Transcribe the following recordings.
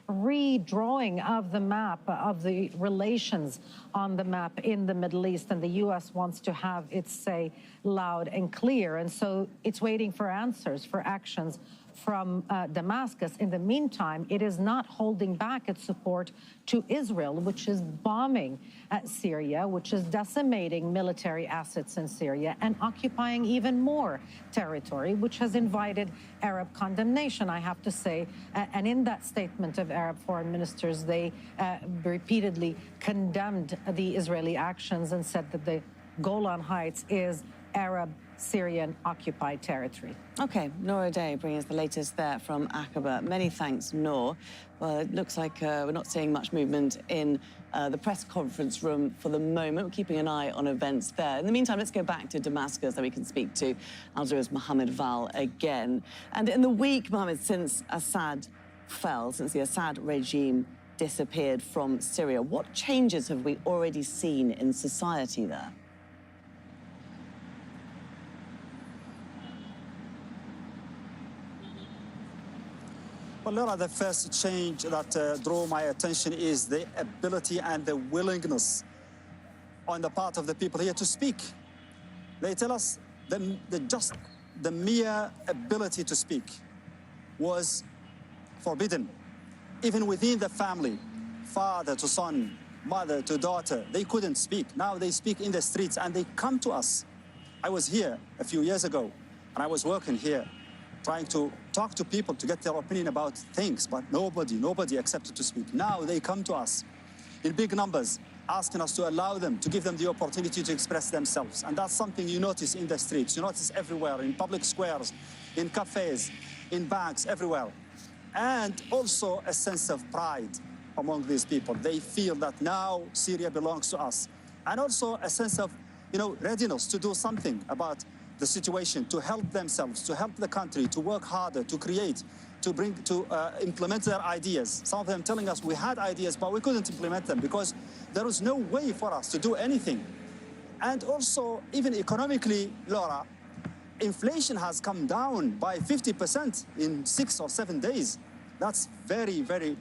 redrawing of the map, of the relations on the map in the Middle East, and the U.S. wants to have its say loud and clear. And so it's waiting for answers, for actions from Damascus. In the meantime, it is not holding back its support to Israel, which is bombing Syria, which is decimating military assets in Syria and occupying even more territory, which has invited Arab condemnation, I have to say. And in that statement of Arab foreign ministers, they repeatedly condemned the Israeli actions and said that the Golan Heights is Arab Syrian occupied territory. Okay, Noor Day bringing us the latest there from Aqaba. Many thanks, Noor. Well, it looks like we're not seeing much movement in the press conference room for the moment. We're keeping an eye on events there. In the meantime, let's go back to Damascus so we can speak to Al Jazeera's Mohammed Val again. And in the week, Mohammed, since Assad fell, since the Assad regime disappeared from Syria, what changes have we already seen in society there? Well, Laura, the first change that drew my attention is the ability and the willingness on the part of the people here to speak. They tell us just the mere ability to speak was forbidden. Even within the family, father to son, mother to daughter, they couldn't speak. Now they speak in the streets and they come to us. I was here a few years ago and I was working here, trying to talk to people to get their opinion about things, but nobody accepted to speak. Now they come to us in big numbers, asking us to allow them, to give them the opportunity to express themselves. And that's something you notice in the streets, you notice everywhere, in public squares, in cafes, in banks, everywhere. And also a sense of pride among these people. They feel that now Syria belongs to us. And also a sense of, readiness to do something about the situation, to help themselves, to help the country, to work harder, to create, to implement their ideas. Some of them telling us we had ideas, but we couldn't implement them because there was no way for us to do anything. And also, even economically, Laura, inflation has come down by 50% in 6 or 7 days. That's very, very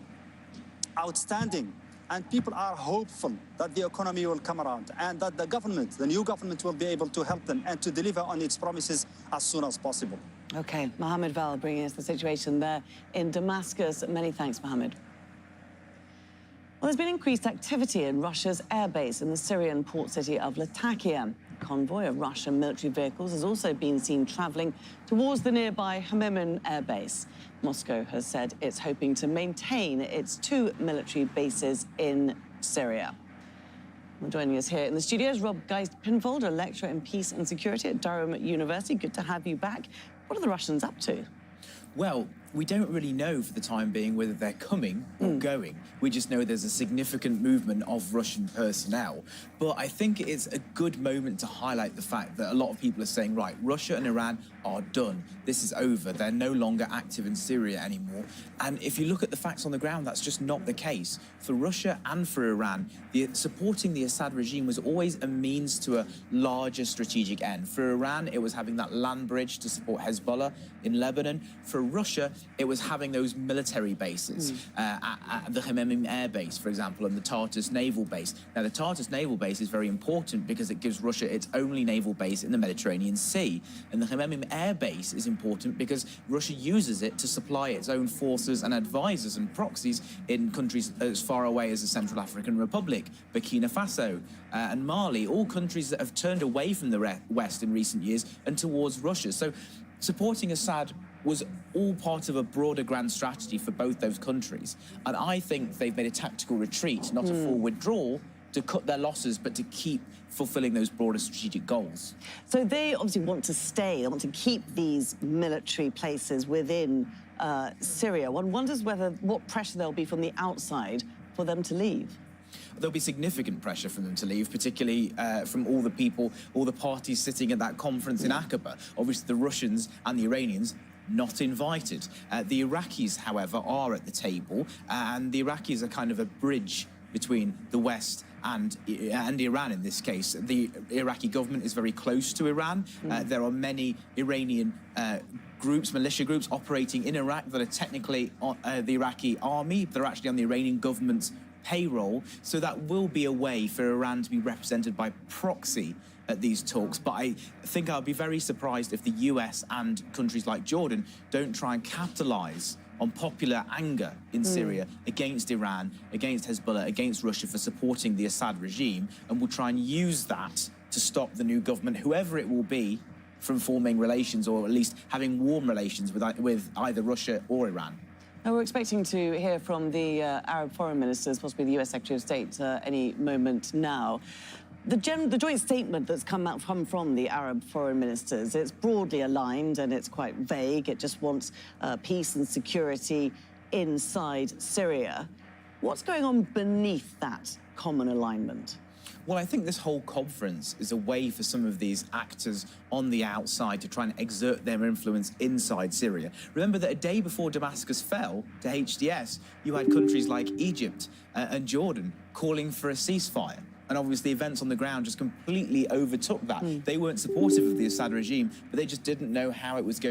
outstanding. And people are hopeful that the economy will come around and that the new government will be able to help them and to deliver on its promises as soon as possible. Okay, Mohammed Val bringing us the situation there in Damascus. Many thanks, Mohammed. Well, there's been increased activity in Russia's airbase in the Syrian port city of Latakia. A convoy of Russian military vehicles has also been seen travelling towards the nearby Khmeimim airbase. Moscow has said it's hoping to maintain its 2 military bases in Syria. Well, joining us here in the studio is Rob Geist-Pinfold, a lecturer in peace and security at Durham University. Good to have you back. What are the Russians up to? Well, we don't really know for the time being whether they're coming or going. We just know there's a significant movement of Russian personnel. But I think it's a good moment to highlight the fact that a lot of people are saying, right, Russia and Iran are done. This is over. They're no longer active in Syria anymore. And if you look at the facts on the ground, that's just not the case. For Russia and for Iran, supporting the Assad regime was always a means to a larger strategic end. For Iran, it was having that land bridge to support Hezbollah in Lebanon. For Russia, it was having those military bases at the Khmeimim Air Base, for example, and the Tartus Naval Base. Now, the Tartus Naval Base is very important because it gives Russia its only naval base in the Mediterranean Sea. And the Khmeimim Air Base is important because Russia uses it to supply its own forces and advisors and proxies in countries as far away as the Central African Republic, Burkina Faso, and Mali, all countries that have turned away from the West in recent years and towards Russia. So supporting Assad was all part of a broader grand strategy for both those countries. And I think they've made a tactical retreat, not a full withdrawal, to cut their losses, but to keep fulfilling those broader strategic goals. So they obviously want to stay, they want to keep these military places within Syria. One wonders what pressure there'll be from the outside for them to leave. There'll be significant pressure for them to leave, particularly from all the people, all the parties sitting at that conference in Aqaba. Obviously, the Russians and the Iranians not invited. The Iraqis, however, are at the table, and the Iraqis are kind of a bridge between the West and Iran in this case. The Iraqi government is very close to Iran. There are many Iranian groups, militia groups operating in Iraq that are technically the Iraqi army. They're actually on the Iranian government's payroll. So that will be a way for Iran to be represented by proxy at these talks. But I think I'll be very surprised if the US and countries like Jordan don't try and capitalize on popular anger in Syria against Iran, against Hezbollah, against Russia for supporting the Assad regime, and will try and use that to stop the new government, whoever it will be, from forming relations or at least having warm relations with either Russia or Iran. Now, we're expecting to hear from the Arab foreign ministers, possibly the US Secretary of State, any moment now. The joint statement that's come from the Arab foreign ministers, it's broadly aligned and it's quite vague. It just wants peace and security inside Syria. What's going on beneath that common alignment? Well, I think this whole conference is a way for some of these actors on the outside to try and exert their influence inside Syria. Remember that a day before Damascus fell to HTS, you had countries like Egypt and Jordan calling for a ceasefire. And obviously events on the ground just completely overtook that. They weren't supportive of the Assad regime, but they just didn't know how it was going